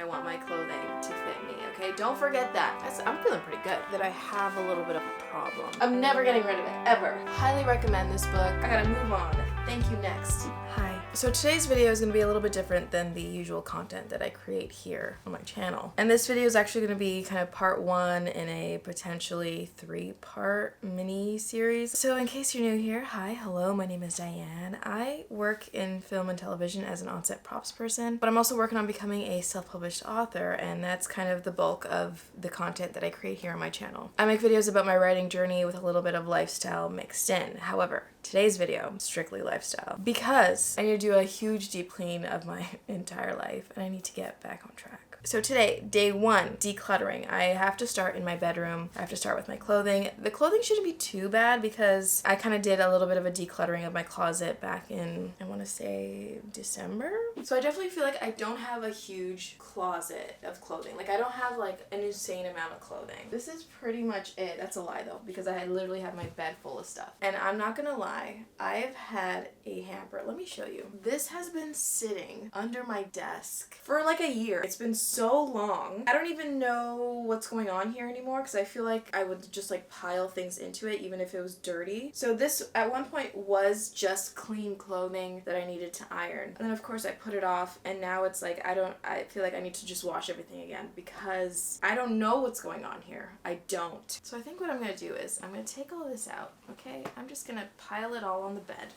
want my clothing to fit me, okay? Don't forget that. I'm feeling pretty good. That I have a little bit of a problem. I'm never getting rid of it, ever. Highly recommend this book. I gotta move on. Thank you, next. Hi. So today's video is going to be a little bit different than the usual content that I create here on my channel. And this video is actually going to be kind of part 1 in a potentially 3-part mini series. So in case you're new here, hi, hello, my name is Diane. I work in film and television as an on-set props person, but I'm also working on becoming a self-published author, and that's kind of the bulk of the content that I create here on my channel. I make videos about my writing journey with a little bit of lifestyle mixed in. However, today's video, strictly lifestyle, because I need to do a huge deep clean of my entire life and I need to get back on track. So today, day 1, decluttering. I have to start in my bedroom. I have to start with my clothing. The clothing shouldn't be too bad because I kind of did a little bit of a decluttering of my closet back in, I want to say, December. So I definitely feel like I don't have a huge closet of clothing. Like I don't have like an insane amount of clothing. This is pretty much it. That's a lie though, because I literally have my bed full of stuff. And I'm not gonna lie, I've had a hamper. Let me show you. This has been sitting under my desk for like a year. It's been so long. I don't even know what's going on here anymore because I feel like I would just like pile things into it even if it was dirty. So this at one point was just clean clothing that I needed to iron. And then of course I put it off and now it's like I feel like I need to just wash everything again because I don't know what's going on here. I don't. So I think what I'm gonna do is I'm gonna take all this out, okay? I'm just gonna pile it all on the bed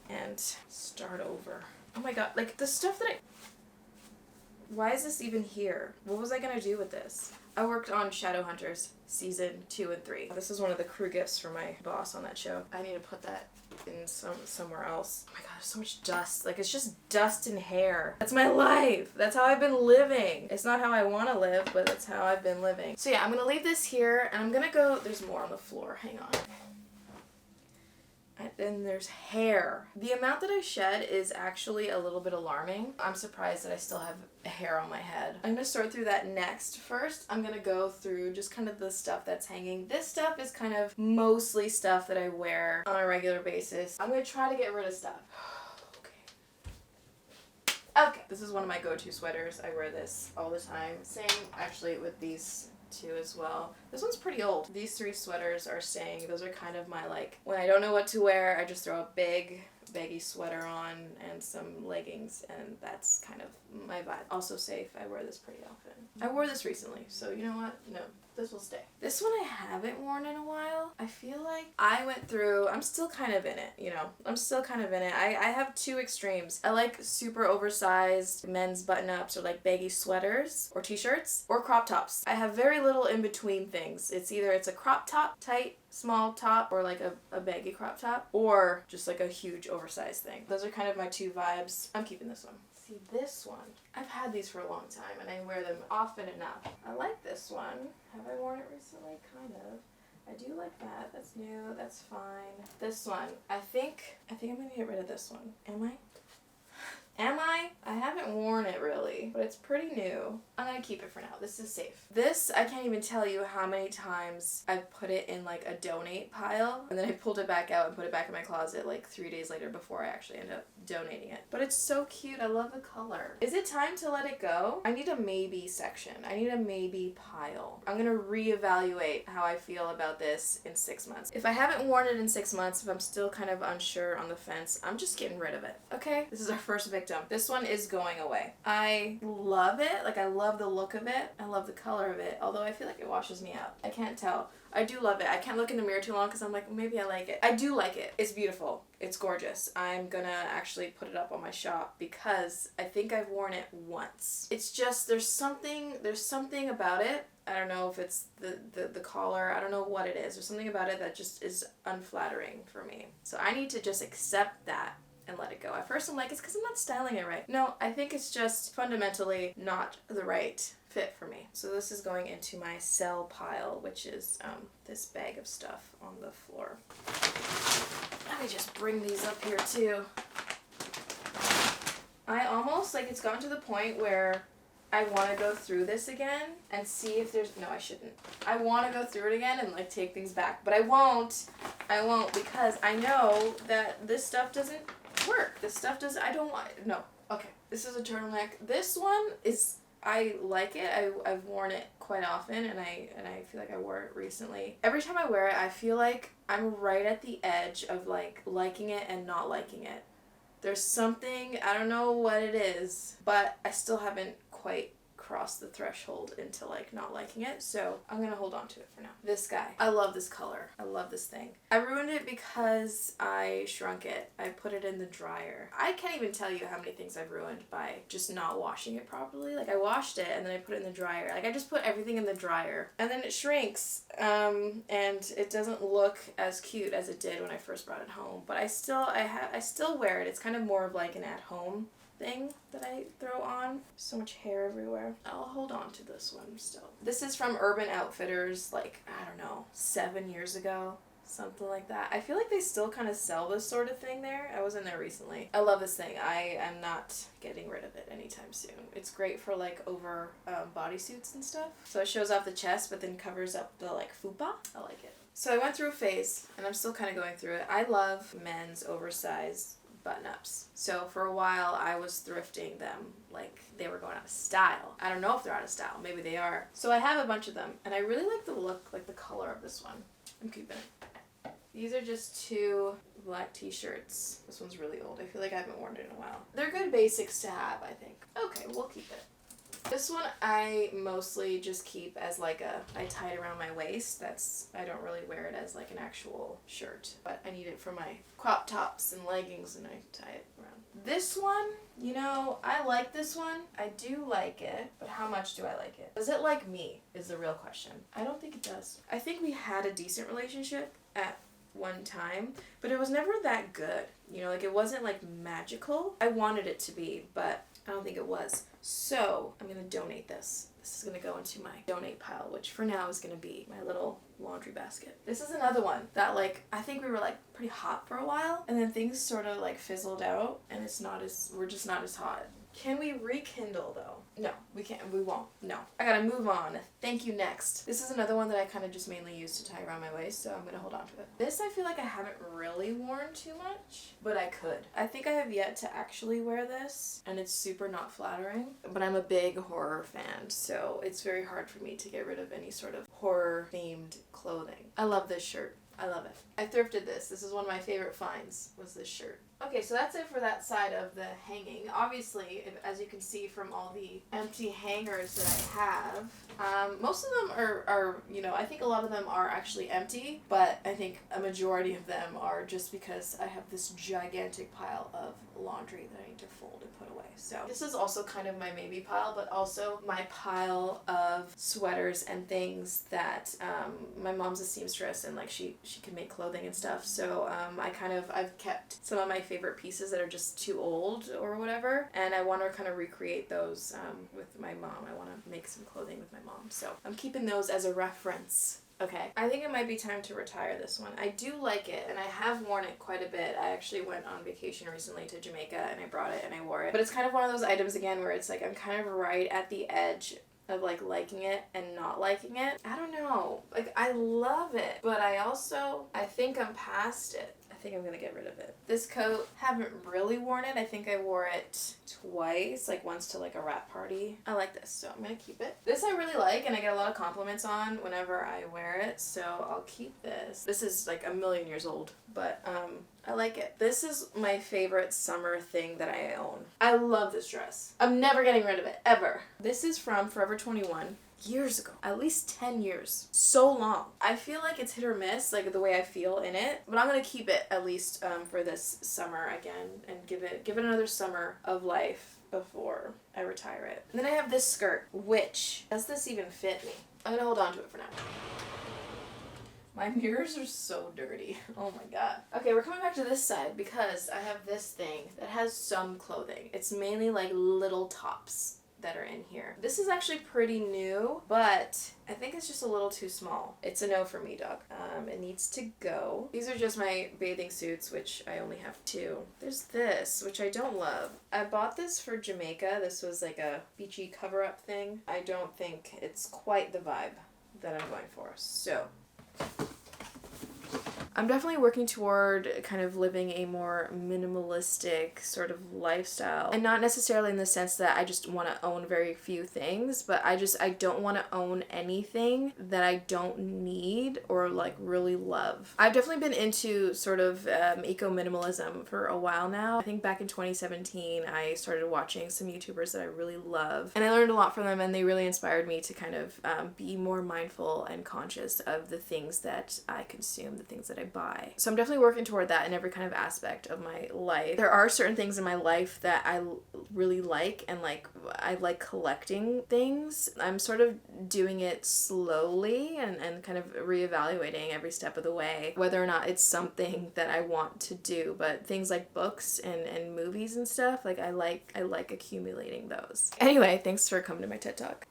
and start over. Oh my god, like the stuff that why is this even here? What was I gonna do with this? I worked on Shadowhunters season 2 and 3. This is one of the crew gifts for my boss on that show. I need to put that in somewhere else. Oh my god, there's so much dust. Like it's just dust and hair. That's my life. That's how I've been living. It's not how I want to live, but that's how I've been living. So yeah, I'm gonna leave this here and I'm gonna go, there's more on the floor, hang on. And then there's hair. The amount that I shed is actually a little bit alarming. I'm surprised that I still have hair on my head. I'm gonna sort through that next. First, I'm gonna go through just kind of the stuff that's hanging. This stuff is kind of mostly stuff that I wear on a regular basis. I'm gonna try to get rid of stuff. Okay, this is one of my go-to sweaters. I wear this all the time. Same actually with these two as well. This one's pretty old. These 3 sweaters are staying. Those are kind of my like, when I don't know what to wear, I just throw a big baggy sweater on and some leggings and that's kind of my vibe. Also safe. I wear this pretty often. I wore this recently, so you know what? No. This will stay. This one I haven't worn in a while. I feel like I went through, I'm still kind of in it, you know. I'm still kind of in it. I have 2 extremes. I like super oversized men's button-ups or like baggy sweaters or t-shirts or crop tops. I have very little in between things. It's either it's a crop top, tight, small top, or like a baggy crop top, or just like a huge oversized thing. Those are kind of my 2 vibes. I'm keeping this one. See, this one, I've had these for a long time and I wear them often enough. I like this one. Have I worn it recently? Kind of. I do like that. That's new. That's fine. This one, I think I'm gonna get rid of this one. Am I? Am I? I haven't worn it really, but it's pretty new. I'm gonna keep it for now. This is safe. This, I can't even tell you how many times I've put it in like a donate pile and then I pulled it back out and put it back in my closet like 3 days later before I actually end up donating it. But it's so cute. I love the color. Is it time to let it go? I need a maybe section. I need a maybe pile. I'm gonna reevaluate how I feel about this in 6 months. If I haven't worn it in 6 months, if I'm still kind of unsure on the fence, I'm just getting rid of it. Okay? This is our first victim. This one is going away. I love it. Like I love the look of it. I love the color of it. Although I feel like it washes me out. I can't tell. I do love it. I can't look in the mirror too long because I'm like, maybe I like it. I do like it. It's beautiful. It's gorgeous. I'm gonna actually put it up on my shop because I think I've worn it once. It's just, there's something about it. I don't know if it's the collar. I don't know what it is. There's something about it that just is unflattering for me. So I need to just accept that and let it go. At first I'm like, it's because I'm not styling it right. No, I think it's just fundamentally not the right fit for me. So this is going into my sell pile, which is this bag of stuff on the floor. Let me just bring these up here too. I almost, like, it's gotten to the point where I want to go through this again and see if there's, no, I shouldn't. I want to go through it again and like take things back, but I won't because I know that this stuff doesn't work. This stuff does, I don't want, no. Okay, this is a turtleneck. This one is I like it. I've worn it quite often, and I feel like I wore it recently. Every time I wear it, I feel like I'm right at the edge of like liking it and not liking it. There's something, I don't know what it is, but I still haven't quite crossed the threshold into like not liking it, so I'm gonna hold on to it for now. This guy, I love this color. I love this thing. I ruined it because I shrunk it. I put it in the dryer. I can't even tell you how many things I've ruined by just not washing it properly. Like I washed it and then I put it in the dryer. Like I just put everything in the dryer and then it shrinks, and it doesn't look as cute as it did when I first brought it home. But I still wear it. It's kind of more of like an at-home thing that I throw on. So much hair everywhere. I'll hold on to this one still. This is from Urban Outfitters, like, I don't know, 7 years ago. Something like that. I feel like they still kind of sell this sort of thing there. I was in there recently. I love this thing. I am not getting rid of it anytime soon. It's great for like over bodysuits and stuff. So it shows off the chest but then covers up the like fupa. I like it. So I went through a phase and I'm still kind of going through it. I love men's oversized button-ups. So for a while I was thrifting them like they were going out of style. I don't know if they're out of style. Maybe they are. So I have a bunch of them and I really like the look, like the color of this one. I'm keeping it. These are just 2 black t-shirts. This one's really old. I feel like I haven't worn it in a while. They're good basics to have, I think. Okay, we'll keep it. This one I mostly just keep as like I tie it around my waist. I don't really wear it as like an actual shirt, but I need it for my crop tops and leggings and I tie it around. This one, you know, I like this one. I do like it, but how much do I like it? Does it like me is the real question. I don't think it does. I think we had a decent relationship at one time, but it was never that good. You know, like it wasn't like magical. I wanted it to be, but I don't think it was. So I'm gonna donate this. This is gonna go into my donate pile, which for now is gonna be my little laundry basket. This is another one that like, I think we were like pretty hot for a while and then things sort of like fizzled out and we're just not as hot. Can we rekindle though? No, we can't. We won't. No. I gotta move on. Thank you, next. This is another one that I kind of just mainly use to tie around my waist, so I'm gonna hold on to it. This I feel like I haven't really worn too much, but I could. I think I have yet to actually wear this, and it's super not flattering, but I'm a big horror fan, so it's very hard for me to get rid of any sort of horror-themed clothing. I love this shirt. I love it. I thrifted this. This is one of my favorite finds, was this shirt. Okay, so that's it for that side of the hanging. Obviously, as you can see from all the empty hangers that I have, most of them are, you know, I think a lot of them are actually empty, but I think a majority of them are just because I have this gigantic pile of laundry that I need to fold and put away. So this is also kind of my maybe pile, but also my pile of sweaters and things that my mom's a seamstress and like she can make clothing and stuff. So I've kept some of my favorite pieces that are just too old or whatever, and I want to kind of recreate those with my mom. I want to make some clothing with my mom, so I'm keeping those as a reference. Okay, I think it might be time to retire this one. I do like it, and I have worn it quite a bit. I actually went on vacation recently to Jamaica, and I brought it and I wore it. But it's kind of one of those items, again, where it's like I'm kind of right at the edge of like liking it and not liking it. I don't know. Like, I love it, but I think I'm past it. I think I'm gonna get rid of it. This coat, haven't really worn it. I think I wore it twice, like once to like a wrap party. I like this, so I'm gonna keep it. This I really like, and I get a lot of compliments on whenever I wear it, so I'll keep this. This is like a million years old, but I like it. This is my favorite summer thing that I own. I love this dress. I'm never getting rid of it, ever. This is from Forever 21. Years ago, at least 10 years, so long. I feel like it's hit or miss, like the way I feel in it, but I'm gonna keep it at least for this summer again and give it another summer of life before I retire it. And then I have this skirt, which, does this even fit me? I'm gonna hold on to it for now. My mirrors are so dirty. Oh my god. Okay, we're coming back to this side because I have this thing that has some clothing. It's mainly like little tops that are in here. This is actually pretty new, but I think it's just a little too small. It's a no for me, dog. It needs to go. These are just my bathing suits, which I only have 2. There's this, which I don't love. I bought this for Jamaica. This was like a beachy cover-up thing. I don't think it's quite the vibe that I'm going for, so I'm definitely working toward kind of living a more minimalistic sort of lifestyle. And not necessarily in the sense that I just want to own very few things, but I don't want to own anything that I don't need or like really love. I've definitely been into sort of eco-minimalism for a while now. I think back in 2017, I started watching some YouTubers that I really love, and I learned a lot from them, and they really inspired me to kind of be more mindful and conscious of the things that I consume, the things that I buy. So I'm definitely working toward that in every kind of aspect of my life. There are certain things in my life that I really like, and like I like collecting things. I'm sort of doing it slowly and kind of reevaluating every step of the way whether or not it's something that I want to do. But things like books and movies and stuff, like I like accumulating those. Anyway, thanks for coming to my TED Talk.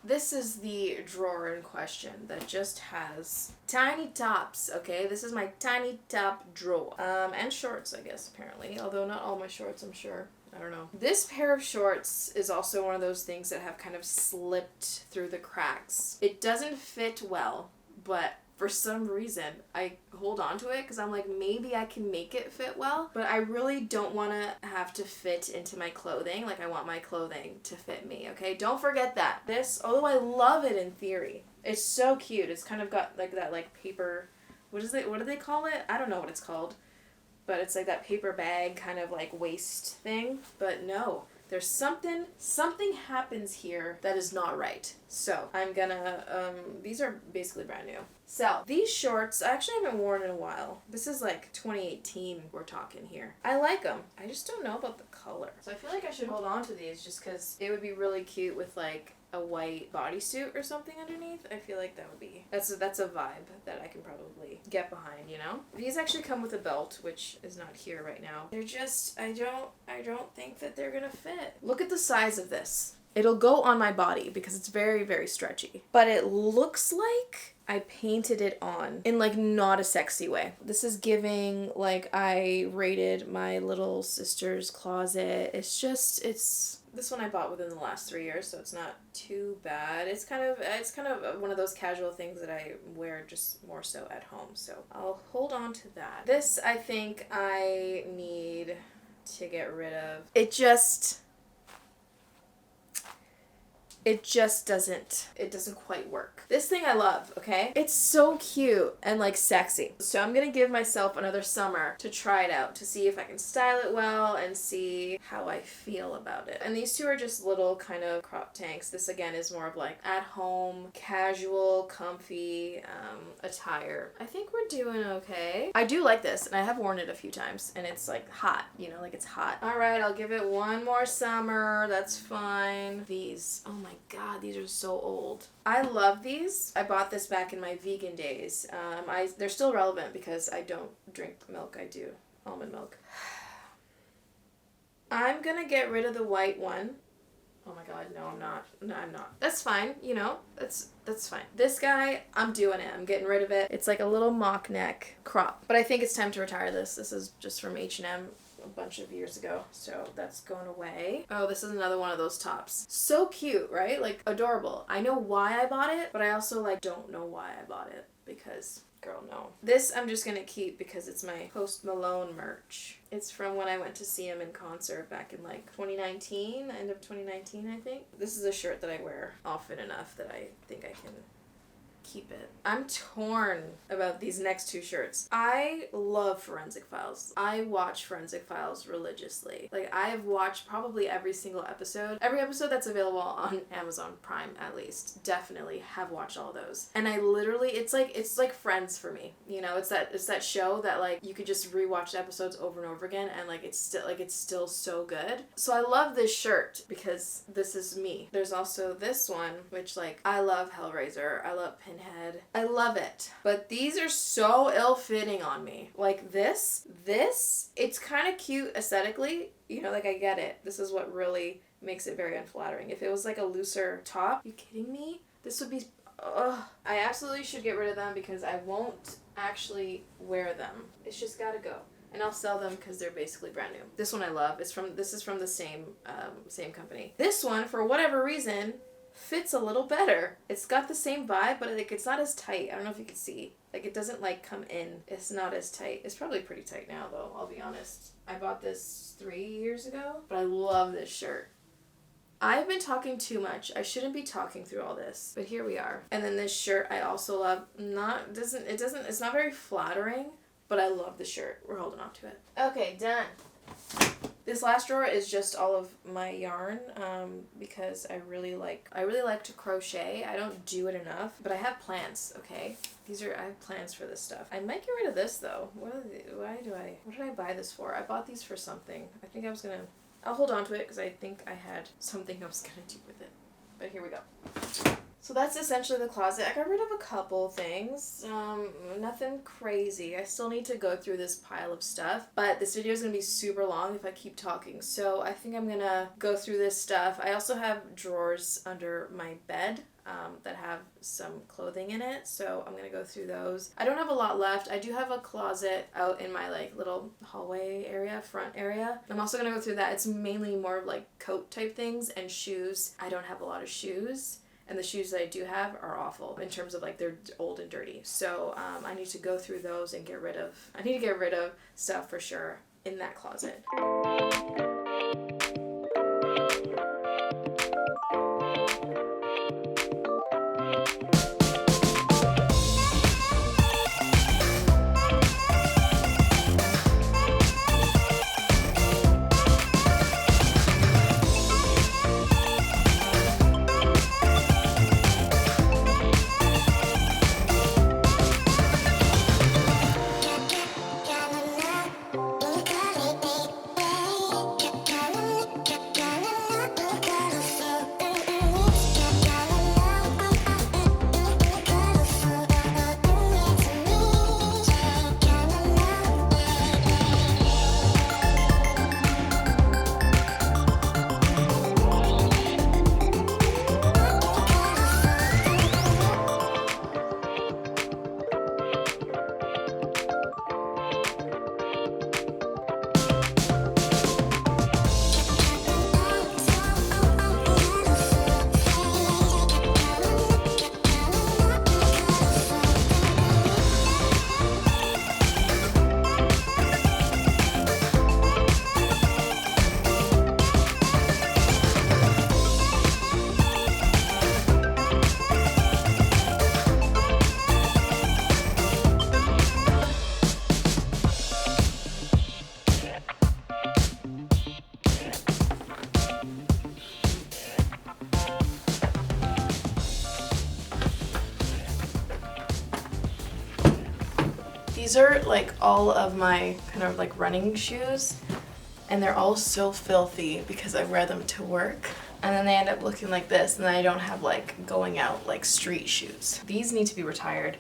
This is the drawer in question that just has tiny tops, okay? This is my tiny top drawer. And shorts, I guess, apparently. Although not all my shorts, I'm sure. I don't know. This pair of shorts is also one of those things that have kind of slipped through the cracks. It doesn't fit well, but for some reason, I hold on to it because I'm like, maybe I can make it fit well, but I really don't want to have to fit into my clothing. Like, I want my clothing to fit me, okay? Don't forget that. This, although I love it in theory, it's so cute. It's kind of got like that like paper, what do they call it? I don't know what it's called, but it's like that paper bag kind of like waist thing. But no, there's something happens here that is not right. So I'm gonna, these are basically brand new. So these shorts, I actually haven't worn in a while. This is like 2018 we're talking here. I like them. I just don't know about the color. So I feel like I should hold on to these just because it would be really cute with like a white bodysuit or something underneath. I feel like that would be, that's a vibe that I can probably get behind, you know? These actually come with a belt, which is not here right now. They're just, I don't think that they're gonna fit. Look at the size of this. It'll go on my body because it's very, very stretchy. But it looks like I painted it on in like not a sexy way. This is giving like I raided my little sister's closet. It's this one I bought within the last 3 years, so it's not too bad. It's kind of one of those casual things that I wear just more so at home. So I'll hold on to that. This I think I need to get rid of. It just doesn't quite work. This thing I love, okay? It's so cute and like sexy. So I'm gonna give myself another summer to try it out, to see if I can style it well and see how I feel about it. And these two are just little kind of crop tanks. This again is more of like at home, casual, comfy attire. I think we're doing okay. I do like this, and I have worn it a few times, and it's like hot, you know, like it's hot. All right, I'll give it one more summer. That's fine. These, oh my god, these are so old. I love these. I bought this back in my vegan days. They're still relevant because I don't drink milk. I do almond milk. I'm gonna get rid of the white one. Oh my god, no, I'm not. No, I'm not. That's fine, you know, that's fine. This guy, I'm doing it. I'm getting rid of it. It's like a little mock neck crop. But I think it's time to retire this. This is just from H&M. A bunch of years ago, so that's going away. Oh, this is another one of those tops. So cute, right? Like adorable. I know why I bought it, but I also like don't know why I bought it because girl, no. This I'm just gonna keep because it's my Post Malone merch. It's from when I went to see him in concert back in like 2019, end of 2019, I think. This is a shirt that I wear often enough that I think I can keep it. I'm torn about these next two shirts. I love Forensic Files. I watch Forensic Files religiously. Like, I've watched probably every single episode. Every episode that's available on Amazon Prime, at least. Definitely have watched all those. And I literally, it's like Friends for me. You know, it's that show that like you could just rewatch the episodes over and over again and like it's still so good. So I love this shirt because this is me. There's also this one, which like I love Hellraiser. I love Pinhead. I love it. But these are so ill-fitting on me. Like this, it's kind of cute aesthetically. You know, like I get it. This is what really makes it very unflattering. If it was like a looser top, you kidding me? This would be, ugh. I absolutely should get rid of them because I won't actually wear them. It's just gotta go. And I'll sell them because they're basically brand new. This one I love. This is from the same company. This one, for whatever reason, fits a little better. It's got the same vibe, but like it's not as tight. I don't know if you can see. Like it doesn't like come in. It's not as tight. It's probably pretty tight now though, I'll be honest. I bought this 3 years ago, but I love this shirt. I've been talking too much. I shouldn't be talking through all this, but here we are. And then this shirt I also love. It's not very flattering, but I love the shirt. We're holding on to it. Okay, done. This last drawer is just all of my yarn, because I really like to crochet. I don't do it enough, but I have plans, okay? I have plans for this stuff. I might get rid of this though. What did I buy this for? I bought these for something. I think I'll hold on to it because I think I had something I was gonna do with it. But here we go. So that's essentially the closet. I got rid of a couple things. Nothing crazy. I still need to go through this pile of stuff, but this video is going to be super long if I keep talking. So I think I'm going to go through this stuff. I also have drawers under my bed that have some clothing in it, so I'm going to go through those. I don't have a lot left. I do have a closet out in my like little hallway area, front area. I'm also going to go through that. It's mainly more of like coat type things and shoes. I don't have a lot of shoes. And the shoes that I do have are awful in terms of like they're old and dirty. So I need to go through those and I need to get rid of stuff for sure in that closet. These are like all of my kind of like running shoes, and they're all so filthy because I wear them to work, and then they end up looking like this, and then I don't have like going out like street shoes. These need to be retired.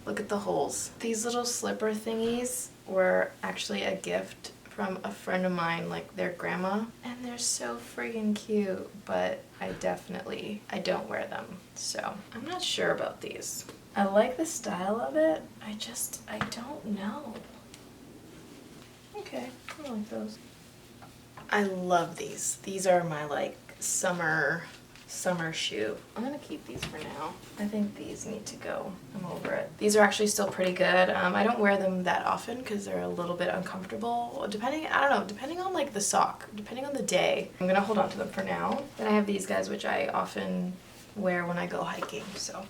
Look at the holes. These little slipper thingies were actually a gift from a friend of mine, like their grandma, and they're so friggin' cute, but I don't wear them, so I'm not sure about these. I like the style of it, I don't know. Okay, I like those. I love these. These are my like summer shoe. I'm gonna keep these for now. I think these need to go. I'm over it. These are actually still pretty good. I don't wear them that often because they're a little bit uncomfortable. Depending on like the sock, depending on the day. I'm gonna hold on to them for now. Then I have these guys, which I often wear when I go hiking, so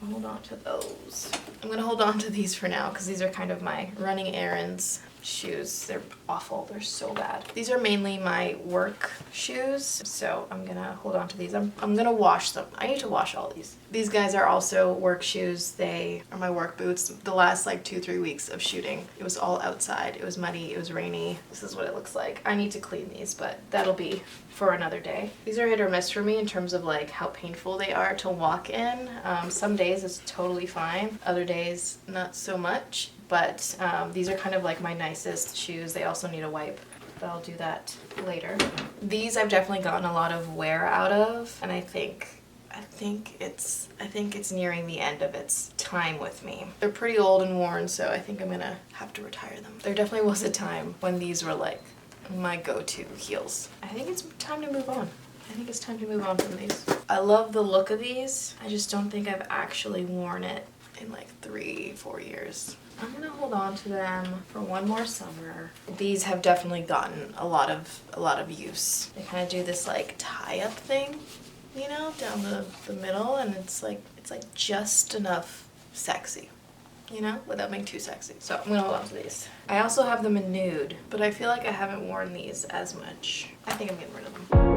I'll hold on to those. I'm gonna hold on to these for now because these are kind of my running errands shoes. They're awful. They're so bad. These are mainly my work shoes, so I'm gonna hold on to these. I'm gonna wash them. I need to wash all these. These guys are also work shoes. They are my work boots. The last like 2-3 weeks of shooting, it was all outside. It was muddy, it was rainy. This is what it looks like. I need to clean these, but that'll be for another day. These are hit or miss for me in terms of like how painful they are to walk in. Some days it's totally fine. Other days not so much. But these are kind of like my nicest shoes. They also need a wipe, but I'll do that later. These I've definitely gotten a lot of wear out of, and I think it's nearing the end of its time with me. They're pretty old and worn, so I think I'm gonna have to retire them. There definitely was a time when these were like my go-to heels. I think it's time to move on. I think it's time to move on from these. I love the look of these. I just don't think I've actually worn it in like 3-4 years. I'm gonna hold on to them for one more summer. These have definitely gotten a lot of use. They kind of do this like tie-up thing, you know, down the middle, and it's like just enough sexy, you know, without being too sexy. So I'm gonna hold on to these. I also have them in nude, but I feel like I haven't worn these as much. I think I'm getting rid of them.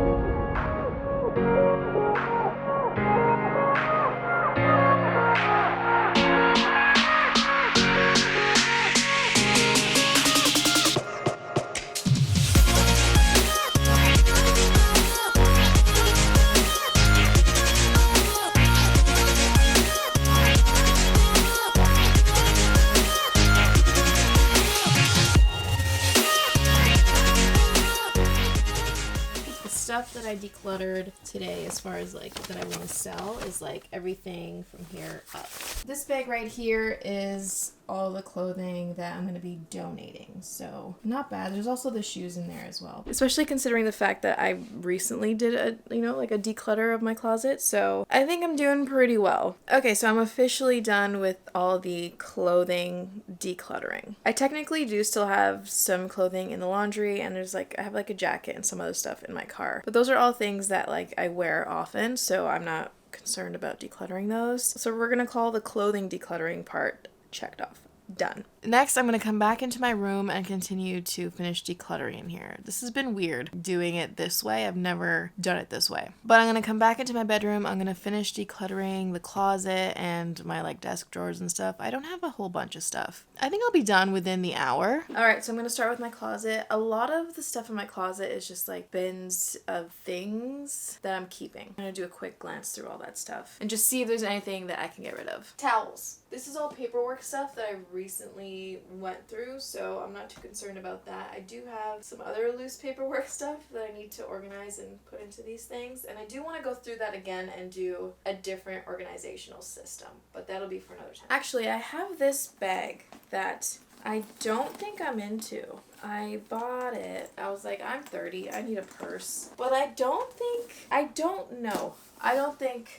Stuff that I decluttered today as far as like that I want to sell is like everything from here up. This bag right here is all the clothing that I'm going to be donating, so not bad. There's also the shoes in there as well, especially considering the fact that I recently did a, you know, like a declutter of my closet, so I think I'm doing pretty well. Okay, so I'm officially done with all the clothing decluttering. I technically do still have some clothing in the laundry, and there's like, I have like a jacket and some other stuff in my car, but those are all things that like I wear often, so I'm not concerned about decluttering those. So we're gonna call the clothing decluttering part checked off. Done. Next, I'm going to come back into my room and continue to finish decluttering in here. This has been weird doing it this way. I've never done it this way. But I'm going to come back into my bedroom. I'm going to finish decluttering the closet and my like desk drawers and stuff. I don't have a whole bunch of stuff. I think I'll be done within the hour. All right, so I'm going to start with my closet. A lot of the stuff in my closet is just like bins of things that I'm keeping. I'm going to do a quick glance through all that stuff and just see if there's anything that I can get rid of. Towels. This is all paperwork stuff that I recently went through, so I'm not too concerned about that. I do have some other loose paperwork stuff that I need to organize and put into these things, and I do want to go through that again and do a different organizational system, but that'll be for another time. Actually, I have this bag that I don't think I'm into. I bought it. I was like, I'm 30, I need a purse. But I don't know. I don't think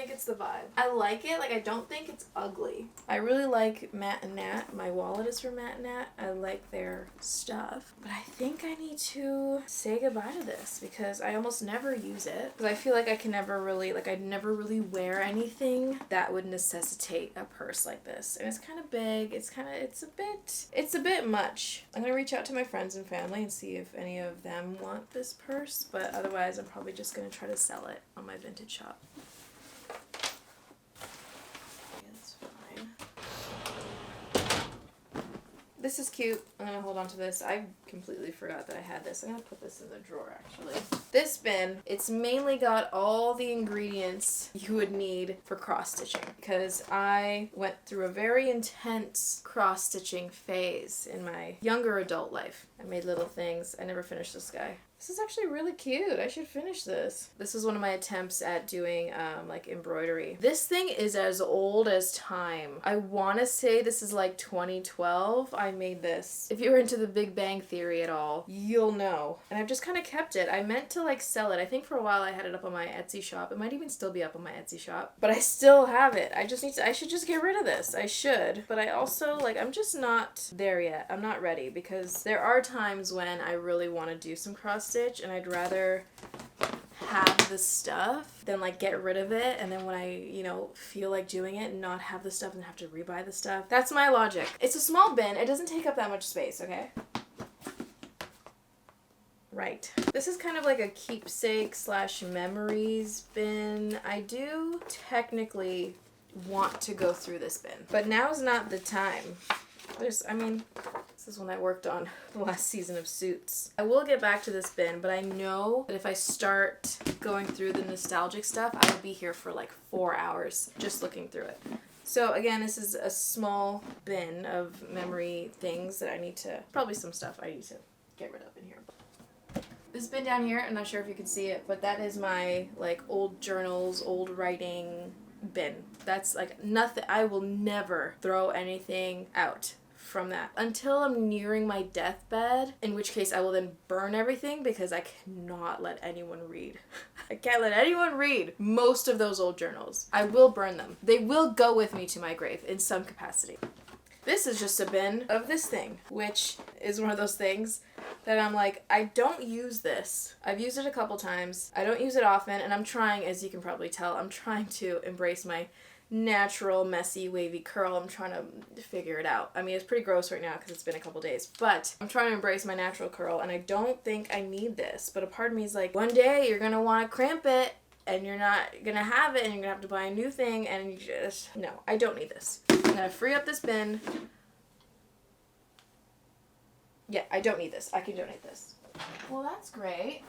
it's the vibe. I like it, like I don't think it's ugly. I really like Matt and Nat. My wallet is from Matt and Nat. I like their stuff. But I think I need to say goodbye to this because I almost never use it. Because I feel like I'd never really wear anything that would necessitate a purse like this. And it's kind of big. It's a bit much. I'm gonna reach out to my friends and family and see if any of them want this purse. But otherwise, I'm probably just gonna try to sell it on my vintage shop. Yeah, that's fine. This is cute. I'm gonna hold on to this. I completely forgot that I had this. I'm gonna put this in the drawer actually. This bin, it's mainly got all the ingredients you would need for cross stitching because I went through a very intense cross stitching phase in my younger adult life. I made little things. I never finished this guy. This is actually really cute. I should finish this. This is one of my attempts at doing like embroidery. This thing is as old as time. I want to say this is like 2012. I made this. If you were into the Big Bang Theory at all, you'll know. And I've just kind of kept it. I meant to like sell it. I think for a while I had it up on my Etsy shop. It might even still be up on my Etsy shop. But I still have it. I should just get rid of this. I should. But I also like, I'm just not there yet. I'm not ready because there are times when I really want to do some cross stitch and I'd rather have the stuff than like get rid of it, and then when I, you know, feel like doing it and not have the stuff and have to rebuy the stuff. That's my logic. It's a small bin. It doesn't take up that much space, okay? Right. This is kind of like a keepsake / memories bin. I do technically want to go through this bin, but now's not the time. This is when I worked on the last season of Suits. I will get back to this bin, but I know that if I start going through the nostalgic stuff, I will be here for like 4 hours just looking through it. So again, this is a small bin of memory things that I need to, probably some stuff I need to get rid of in here. This bin down here, I'm not sure if you can see it, but that is my like old journals, old writing bin. That's like nothing. I will never throw anything out from that until I'm nearing my deathbed, in which case I will then burn everything because I cannot let anyone read. I can't let anyone read most of those old journals. I will burn them. They will go with me to my grave in some capacity. This is just a bin of this thing, which is one of those things that I'm like, I don't use this. I've used it a couple times. I don't use it often, and I'm trying, as you can probably tell, I'm trying to embrace my natural, messy, wavy curl. I'm trying to figure it out. I mean, it's pretty gross right now because it's been a couple days, but I'm trying to embrace my natural curl, and I don't think I need this. But a part of me is like, one day you're gonna want to cramp it, and you're not gonna have it, and you're gonna have to buy a new thing, and you just, no, I don't need this. I'm gonna free up this bin. Yeah, I don't need this. I can donate this. Well, that's great.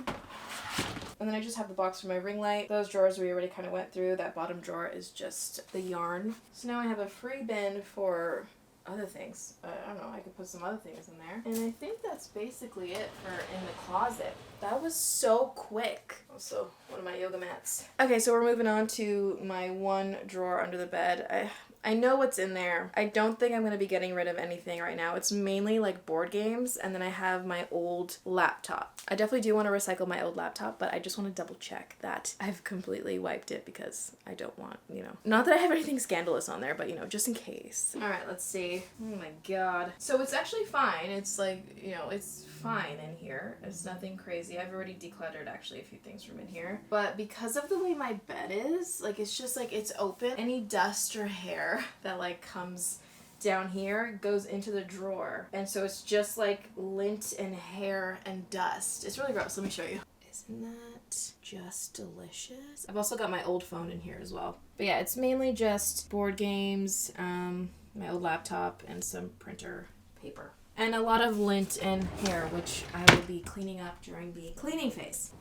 And then I just have the box for my ring light. Those drawers we already kind of went through. That bottom drawer is just the yarn. So now I have a free bin for other things. I don't know, I could put some other things in there. And I think that's basically it for in the closet. That was so quick. Also, one of my yoga mats. Okay, so we're moving on to my one drawer under the bed. I know what's in there. I don't think I'm going to be getting rid of anything right now. It's mainly like board games, and then I have my old laptop. I definitely do want to recycle my old laptop, but I just want to double check that I've completely wiped it because I don't want, not that I have anything scandalous on there, but just in case. All right, let's see. Oh my god. So it's actually fine. It's like, it's fine in here. It's nothing crazy. I've already decluttered actually a few things from in here, but because of the way my bed is, like, it's just like it's open. Any dust or hair that like comes down here goes into the drawer, and so it's just like lint and hair and dust. It's really gross. Let me show you. Isn't that just delicious? I've also got my old phone in here as well, but yeah, it's mainly just board games, my old laptop, and some printer paper, and a lot of lint and hair, which I will be cleaning up during the cleaning phase.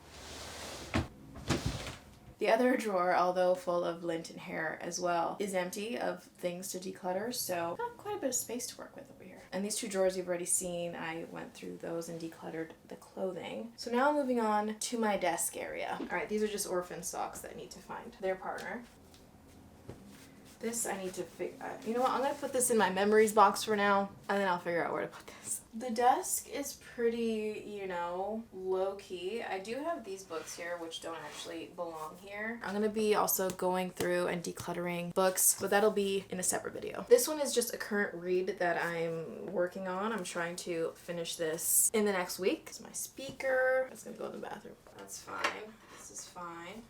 The other drawer, although full of lint and hair as well, is empty of things to declutter, so got quite a bit of space to work with over here. And these two drawers you've already seen, I went through those and decluttered the clothing. So now I'm moving on to my desk area. All right, these are just orphan socks that I need to find their partner. This I need to figure out. You know what? I'm going to put this in my memories box for now, and then I'll figure out where to put this. The desk is pretty, low-key. I do have these books here, which don't actually belong here. I'm going to be also going through and decluttering books, but that'll be in a separate video. This one is just a current read that I'm working on. I'm trying to finish this in the next week. It's my speaker. It's going to go in the bathroom. That's fine. This is fine.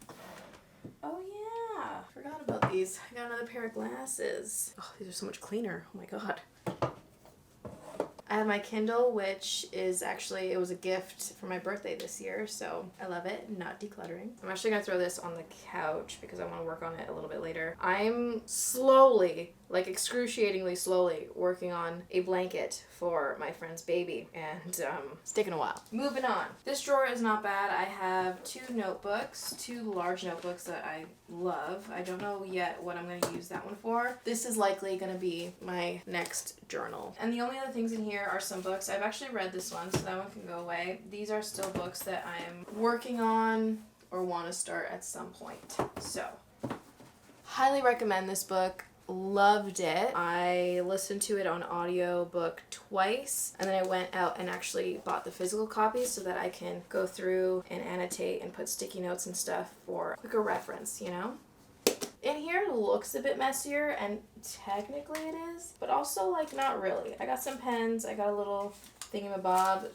Oh yeah, forgot about these. I got another pair of glasses. Oh, these are so much cleaner. Oh my god. I have my Kindle, which is actually, it was a gift for my birthday this year, so I love it. Not decluttering. I'm actually gonna throw this on the couch because I want to work on it a little bit later. I'm slowly, like excruciatingly slowly, working on a blanket for my friend's baby, and it's taking a while. Moving on. This drawer is not bad. I have two large notebooks that I love. I don't know yet what I'm going to use that one for. This is likely going to be my next journal. And the only other things in here are some books. I've actually read this one, so that one can go away. These are still books that I'm working on or want to start at some point. So, highly recommend this book. Loved it. I listened to it on audiobook twice, and then I went out and actually bought the physical copy so that I can go through and annotate and put sticky notes and stuff for quicker reference, In here it looks a bit messier, and technically it is, but also like not really. I got some pens, I got a little thingamabob.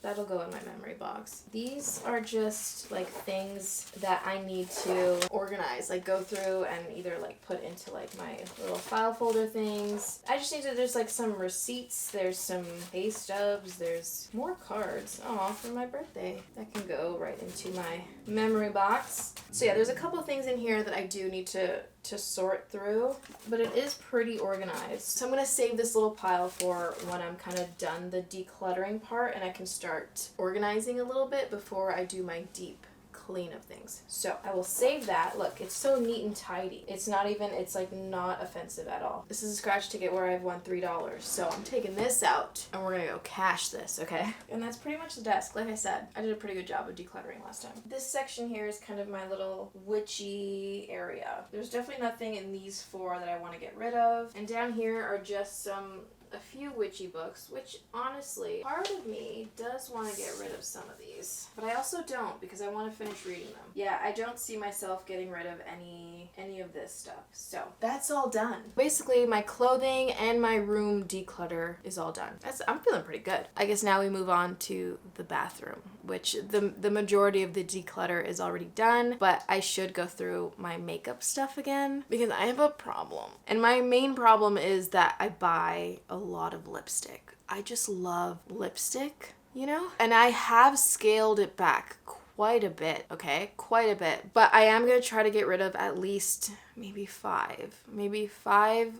That'll go in my memory box. These are just like things that I need to organize, like go through and either like put into like my little file folder things. I just need to, there's like some receipts, there's some pay stubs, there's more cards. Oh, for my birthday. That can go right into my memory box. So yeah, there's a couple things in here that I do need to sort through, but it is pretty organized. So I'm going to save this little pile for when I'm kind of done the decluttering part and I can start organizing a little bit before I do my deep clean of things. So I will save that. Look, it's so neat and tidy. It's like not offensive at all. This is a scratch ticket where I've won $3. So I'm taking this out and we're gonna go cash this, okay? And that's pretty much the desk. Like I said, I did a pretty good job of decluttering last time. This section here is kind of my little witchy area. There's definitely nothing in these four that I want to get rid of. And down here are just some a few witchy books, which honestly, part of me does want to get rid of some of these, but I also don't because I want to finish reading them. Yeah, I don't see myself getting rid of any of this stuff. So that's all done. Basically, my clothing and my room declutter is all done. I'm feeling pretty good. I guess now we move on to the bathroom, which the majority of the declutter is already done, but I should go through my makeup stuff again because I have a problem. And my main problem is that I buy a lot of lipstick. I just love lipstick, you know? And I have scaled it back quite a bit, okay? Quite a bit. But I am going to try to get rid of at least maybe five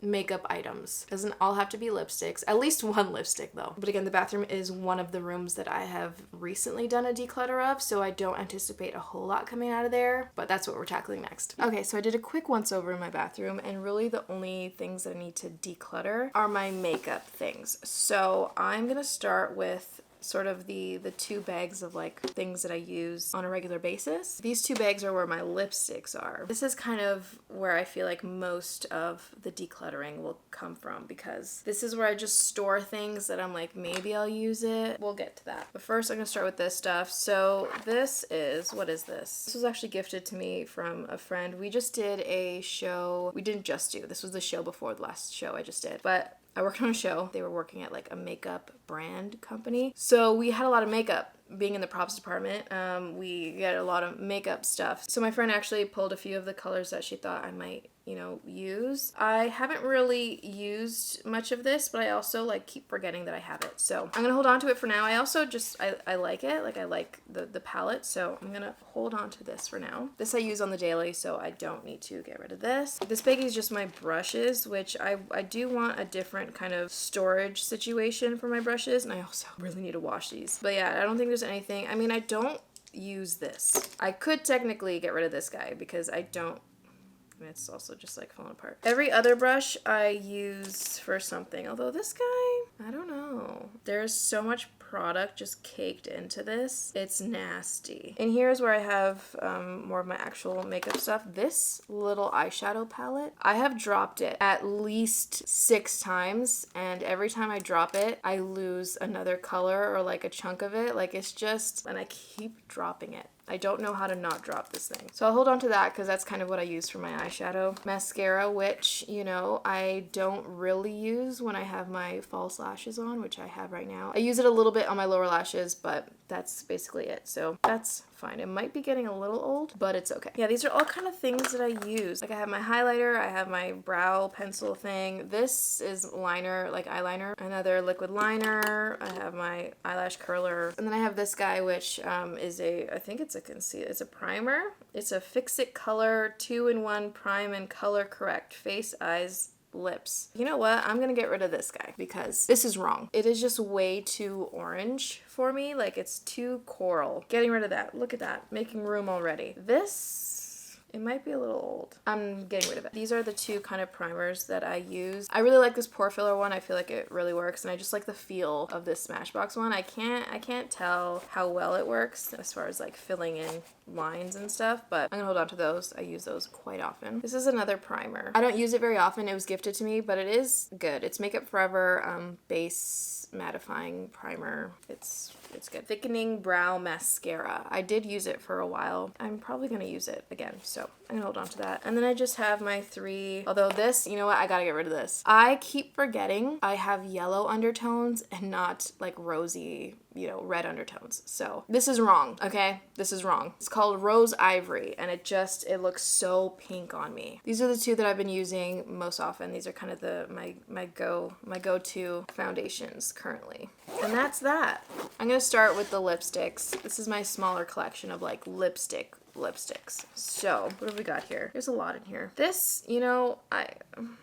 makeup items. Doesn't all have to be lipsticks. At least one lipstick though. But again, the bathroom is one of the rooms that I have recently done a declutter of, so I don't anticipate a whole lot coming out of there, but that's what we're tackling next. Okay, so I did a quick once over in my bathroom, and really the only things that I need to declutter are my makeup things. So I'm gonna start with sort of the two bags of like things that I use on a regular basis. These two bags are where my lipsticks are. This is kind of where I feel like most of the decluttering will come from because this is where I just store things that I'm like, maybe I'll use it. We'll get to that. But first I'm gonna start with this stuff. So this is, what is this? This was actually gifted to me from a friend. We just did a show. We didn't just do, this was the show before the last show I just did. But I worked on a show. They were working at like a makeup brand company. So we had a lot of makeup. Being in the props department, we get a lot of makeup stuff. So my friend actually pulled a few of the colors that she thought I might, you know, use. I haven't really used much of this, but I also like keep forgetting that I have it. So I'm gonna hold on to it for now. I also just, I like it. Like I like the palette. So I'm gonna hold on to this for now. This I use on the daily, so I don't need to get rid of this. This baggie is just my brushes, which I do want a different kind of storage situation for my brushes. And I also really need to wash these. But yeah, I don't think there's anything. I mean, I don't use this. I could technically get rid of this guy because I don't. I mean, it's also just like falling apart. Every other brush I use for something, although this guy, I don't know. There's so much product just caked into this. It's nasty. And here's where I have more of my actual makeup stuff. This little eyeshadow palette, I have dropped it at least 6 times, and every time I drop it, I lose another color or like a chunk of it. Like it's just, and I keep dropping it. I don't know how to not drop this thing. So I'll hold on to that because that's kind of what I use for my eyeshadow. Mascara, which, you know, I don't really use when I have my false lashes on, which I have right now. I use it a little bit on my lower lashes, but that's basically it. So that's fine. It might be getting a little old, but it's okay. Yeah, these are all kind of things that I use. Like I have my highlighter, I have my brow pencil thing. This is liner, like eyeliner. Another liquid liner. I have my eyelash curler. And then I have this guy, which is I think it's a concealer. It's a primer. It's a Fix It Color 2-in-1 Prime and Color Correct Face, Eyes, Lips. You know what? I'm gonna get rid of this guy because this is wrong. It is just way too orange for me. Like it's too coral. Getting rid of that. Look at that. Making room already. This, it might be a little old. I'm getting rid of it. These are the two kind of primers that I use. I really like this pore filler one. I feel like it really works, and I just like the feel of this Smashbox one. I can't tell how well it works as far as like filling in lines and stuff, but I'm gonna hold on to those. I use those quite often. This is another primer. I don't use it very often. It was gifted to me, but it is good. It's Makeup Forever base mattifying primer. It's good. Thickening brow mascara. I did use it for a while. I'm probably gonna use it again, so I'm gonna hold on to that. And then I just have my 3, although this, you know what, I gotta get rid of this. I keep forgetting I have yellow undertones and not like rosy, you know, red undertones. So this is wrong, okay? This is wrong. It's called Rose Ivory, and it looks so pink on me. These are the two that I've been using most often. These are kind of my go-to foundations currently. And that's that. I'm gonna start with the lipsticks. This is my smaller collection of like lipsticks. So what have we got here? There's a lot in here. This, you know, I'm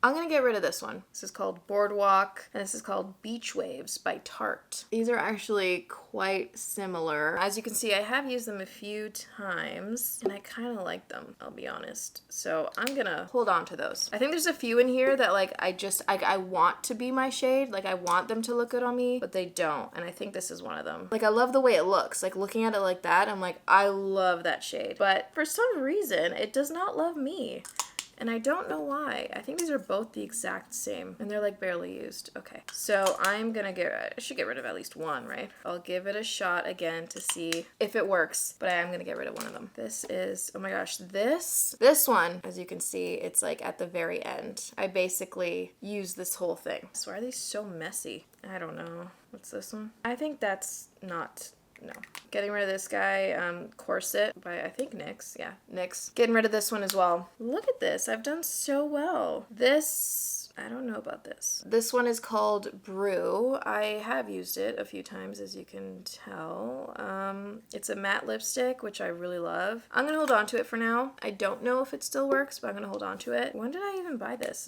gonna get rid of this one. This is called Boardwalk, and this is called Beach Waves by Tarte. These are actually quite similar. As you can see, I have used them a few times, and I kind of like them, I'll be honest. So I'm gonna hold on to those. I think there's a few in here that like I want to be my shade. Like I want them to look good on me, but they don't. And I think this is one of them. Like I love the way it looks. Like looking at it like that, I'm like, I love that shade. But for some reason, it does not love me. And I don't know why. I think these are both the exact same, and they're like barely used. Okay, so I should get rid of at least one, right? I'll give it a shot again to see if it works, but I am gonna get rid of one of them. This is, oh my gosh, this one, as you can see, it's like at the very end. I basically use this whole thing. So why are these so messy? I don't know. What's this one? I think that's not, no. Getting rid of this guy, Corset by, I think, NYX. Yeah, NYX. Getting rid of this one as well. Look at this. I've done so well. This, I don't know about this. This one is called Brew. I have used it a few times, as you can tell. It's a matte lipstick, which I really love. I'm gonna hold on to it for now. I don't know if it still works, but I'm gonna hold on to it. When did I even buy this?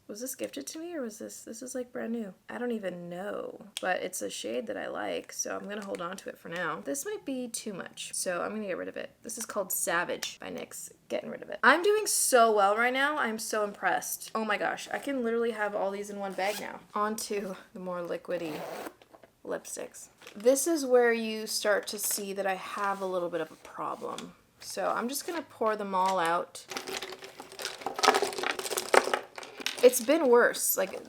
Was this gifted to me, or was this is like brand new? I don't even know, but it's a shade that I like, so I'm gonna hold on to it for now. This might be too much, so I'm gonna get rid of it. This is called Savage by NYX. Getting rid of it. I'm doing so well right now. I'm so impressed. Oh my gosh, I can literally have all these in one bag now. On to the more liquidy lipsticks. This is where you start to see that I have a little bit of a problem. So I'm just gonna pour them all out. It's been worse. Like,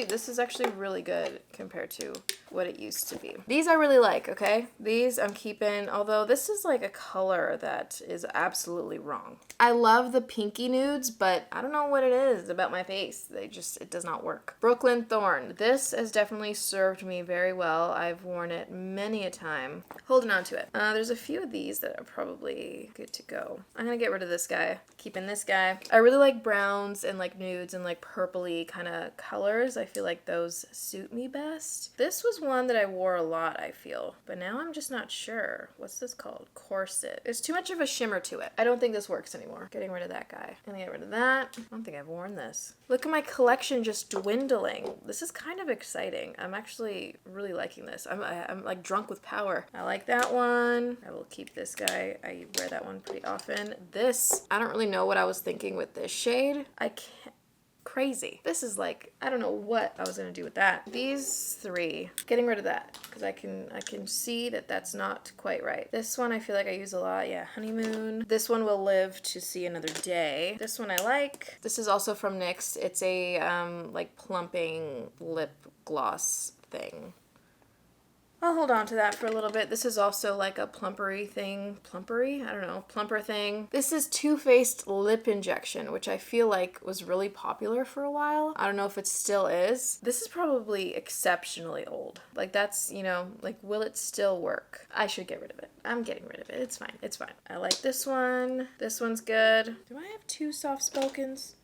this is actually really good compared to what it used to be. These I really like, okay? These I'm keeping, although this is like a color that is absolutely wrong. I love the pinky nudes, but I don't know what it is about my face. It does not work. Brooklyn Thorn. This has definitely served me very well. I've worn it many a time. Holding on to it. There's a few of these that are probably good to go. I'm gonna get rid of this guy. Keeping this guy. I really like browns and like nudes and like purpley kind of colors. I feel like those suit me best. This was one that I wore a lot, I feel, but now I'm just not sure. What's this called? Corset. There's too much of a shimmer to it. I don't think this works anymore. Getting rid of that guy. Gonna get rid of that. I don't think I've worn this. Look at my collection just dwindling. This is kind of exciting. I'm actually really liking this. I'm like drunk with power. I like that one. I will keep this guy. I wear that one pretty often. This, I don't really know what I was thinking with this shade. I can't. Crazy. This is like, I don't know what I was gonna do with that. These three, getting rid of that because I can see that that's not quite right. This one I feel like I use a lot. Yeah, Honeymoon. This one will live to see another day. This one I like. This is also from NYX. It's a like plumping lip gloss thing. I'll hold on to that for a little bit. This is also like a plumpery thing. Plumpery? I don't know. Plumper thing. This is Too Faced Lip Injection, which I feel like was really popular for a while. I don't know if it still is. This is probably exceptionally old. Like that's, you know, like will it still work? I should get rid of it. I'm getting rid of it. It's fine. It's fine. I like this one. This one's good. Do I have two soft-spokens?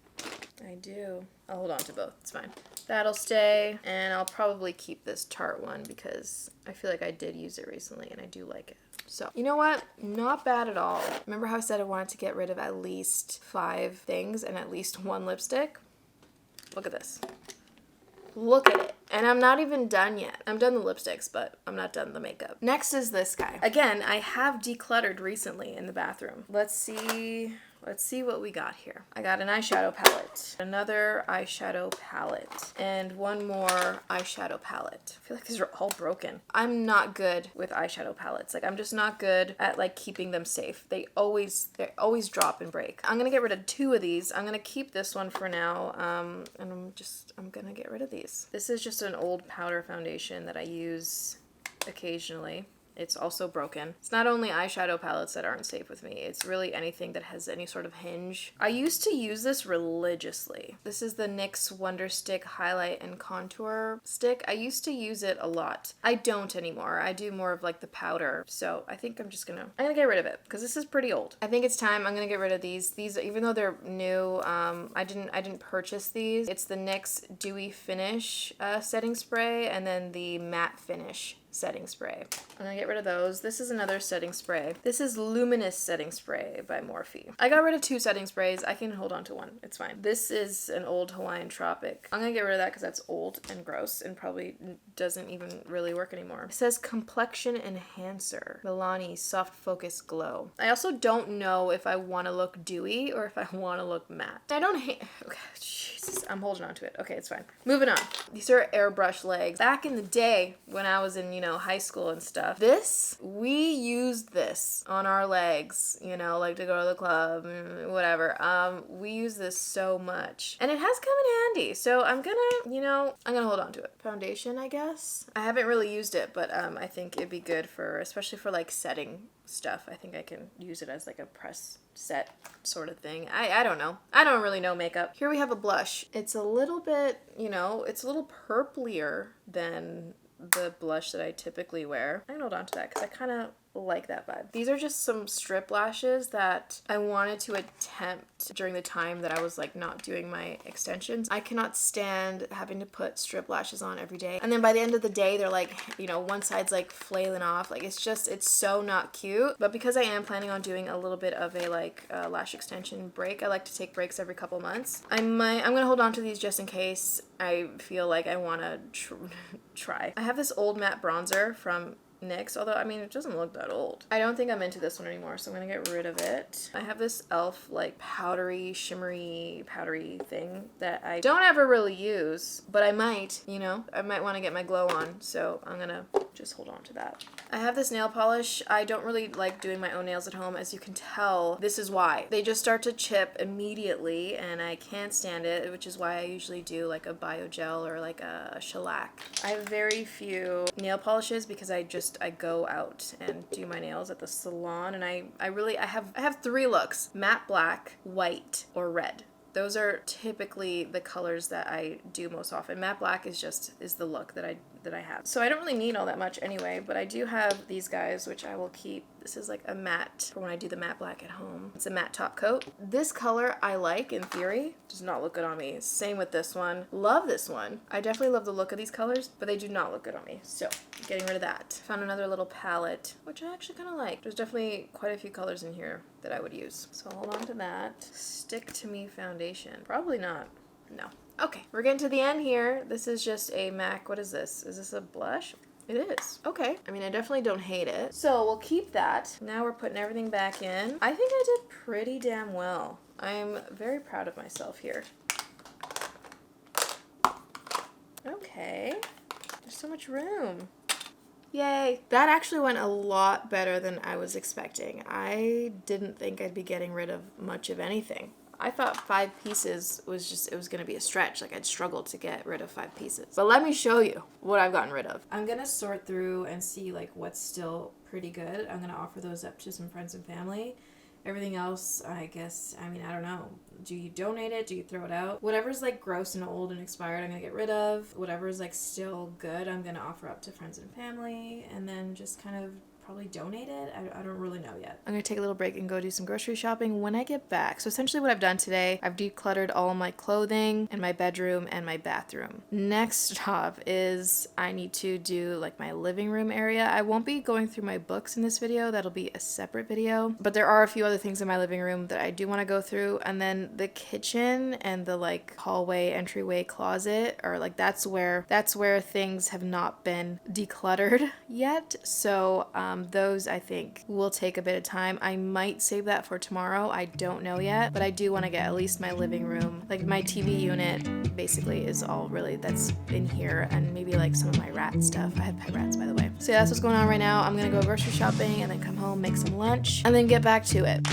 I do. I'll hold on to both. It's fine. That'll stay. And I'll probably keep this Tarte one because I feel like I did use it recently and I do like it. So, you know what? Not bad at all. Remember how I said I wanted to get rid of at least 5 things and at least 1 lipstick? Look at this. Look at it. And I'm not even done yet. I'm done the lipsticks, but I'm not done the makeup. Next is this guy. Again, I have decluttered recently in the bathroom. Let's see what we got here. I got an eyeshadow palette, another eyeshadow palette, and one more eyeshadow palette. I feel like these are all broken. I'm not good with eyeshadow palettes. Like I'm just not good at like keeping them safe. They always drop and break. I'm gonna get rid of 2 of these. I'm gonna keep this one for now, and I'm gonna get rid of these. This is just an old powder foundation that I use occasionally. It's also broken. It's not only eyeshadow palettes that aren't safe with me, it's really anything that has any sort of hinge. I used to use this religiously. This is the NYX Wonder Stick Highlight and Contour Stick. I used to use it a lot. I don't anymore. I do more of like the powder. So I think I'm gonna get rid of it because this is pretty old. I think it's time. I'm gonna get rid of these. These, even though they're new, I didn't purchase these. It's the NYX Dewy Finish setting spray and then the Matte Finish setting spray. I'm gonna get rid of those. This is another setting spray. This is Luminous Setting Spray by Morphe. I got rid of 2 setting sprays. I can hold on to 1. It's fine. This is an old Hawaiian Tropic. I'm gonna get rid of that because that's old and gross and probably doesn't even really work anymore. It says Complexion Enhancer. Milani Soft Focus Glow. I also don't know if I want to look dewy or if I want to look matte. I don't hate... Okay, Jesus. I'm holding on to it. Okay, it's fine. Moving on. These are airbrush legs. Back in the day when I was in, high school and stuff, we used this on our legs, like to go to the club, whatever. We use this so much. And it has come in handy. So I'm gonna hold on to it. Foundation, I guess. I haven't really used it, but I think it'd be good for, especially for like setting stuff. I think I can use it as like a press set sort of thing. I don't know. I don't really know makeup. Here we have a blush. It's a little bit, it's a little purplier than the blush that I typically wear. I can hold on to that because I kind of like that vibe. These are just some strip lashes that I wanted to attempt during the time that I was like not doing my extensions. I cannot stand having to put strip lashes on every day. And then by the end of the day, they're like, one side's like flailing off. Like it's so not cute. But because I am planning on doing a little bit of a lash extension break, I like to take breaks every couple months. I'm gonna hold on to these just in case I feel like I want to try. I have this old matte bronzer from NYX, although it doesn't look that old. I don't think I'm into this one anymore, so I'm gonna get rid of it. I have this e.l.f. like powdery, shimmery, powdery thing that I don't ever really use, but I might, I might want to get my glow on, so I'm gonna just hold on to that. I have this nail polish. I don't really like doing my own nails at home, as you can tell. This is why. They just start to chip immediately, and I can't stand it, which is why I usually do like a biogel or like a shellac. I have very few nail polishes because I go out and do my nails at the salon, and I have 3 looks: matte black, white, or red. Those are typically the colors that I do most often. Matte black is the look that I have. So I don't really need all that much anyway, but I do have these guys, which I will keep. This is like a matte for when I do the matte black at home. It's a matte top coat. This color I like in theory, does not look good on me. Same with this one. Love this one. I definitely love the look of these colors, but they do not look good on me. So getting rid of that. Found another little palette, which I actually kind of like. There's definitely quite a few colors in here that I would use. So hold on to that. Stick to me foundation. Probably not. No. Okay, we're getting to the end here. This is just a MAC. What is this? Is this a blush? It is. Okay. I definitely don't hate it. So we'll keep that. Now we're putting everything back in. I think I did pretty damn well. I'm very proud of myself here. Okay. There's so much room. Yay. That actually went a lot better than I was expecting. I didn't think I'd be getting rid of much of anything. I thought 5 pieces was it was going to be a stretch. Like I'd struggle to get rid of 5 pieces. But let me show you what I've gotten rid of. I'm going to sort through and see like what's still pretty good. I'm going to offer those up to some friends and family. Everything else, I guess, I don't know. Do you donate it? Do you throw it out? Whatever's like gross and old and expired, I'm going to get rid of. Whatever's like still good, I'm going to offer up to friends and family. And then just kind of probably donate it. I don't really know yet. I'm gonna take a little break and go do some grocery shopping when I get back. So essentially what I've done today, I've decluttered all my clothing in my bedroom and my bathroom. Next job is I need to do like my living room area. I won't be going through my books in this video. That'll be a separate video. But there are a few other things in my living room that I do want to go through. And then the kitchen and the like hallway, entryway, closet are like that's where things have not been decluttered yet. So those I think will take a bit of time. I might save that for tomorrow. I don't know yet, but I do want to get at least my living room, like my TV unit basically is all really that's in here, and maybe like some of my rat stuff. I have pet rats, by the way. So yeah, that's what's going on right now. I'm gonna go grocery shopping and then come home, make some lunch, and then get back to it.